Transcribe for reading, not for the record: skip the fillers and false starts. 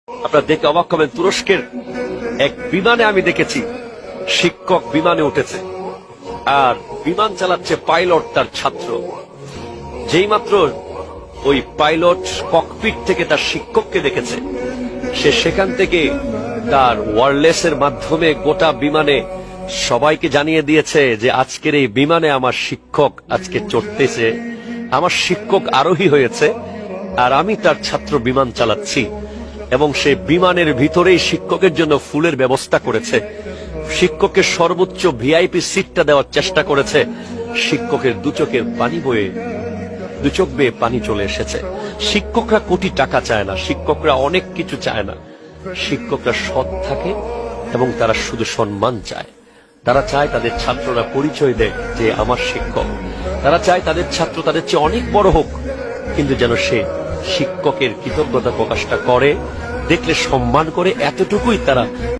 আপনারা দেখে অবাক হবেন, তুরস্কের এক বিমানে আমি দেখেছি শিক্ষক বিমানে উঠেছে আর বিমান চালাচ্ছে পাইলট তার ছাত্র। যেই মাত্র ওই পাইলট ককপিট থেকে তার শিক্ষককে দেখেছে, সে সেখান থেকে তার ওয়্যারলেসের মাধ্যমে গোটা বিমানে সবাইকে জানিয়ে দিয়েছে যে আজকের এই বিমানে আমার শিক্ষক আজকে চড়তেছে, আমার শিক্ষক আরোহী হয়েছে আর আমি তার ছাত্র বিমান চালাচ্ছি। এবং সে বিমানের ভিতরেই শিক্ষকের জন্য ফুলের ব্যবস্থা করেছে, শিক্ষকের সর্বোচ্চ ভিআইপি সিটটা দেওয়ার চেষ্টা করেছে। শিক্ষকের দু চোখ বেয়ে পানি চলে এসেছে। শিক্ষকরা কোটি টাকা চায় না, শিক্ষকরা অনেক কিছু চায় না, শিক্ষকরা সৎ থাকে এবং তারা শুধু সম্মান চায়। তারা চায় তাদের ছাত্ররা পরিচয় দেয় যে আমার শিক্ষক। তারা চায় তাদের ছাত্র তাদের চেয়ে অনেক বড় হোক, কিন্তু যেন সে শিক্ষকের কৃতজ্ঞতা প্রকাশটা করে, দেখলে সম্মান করে, এতটুকুই তারা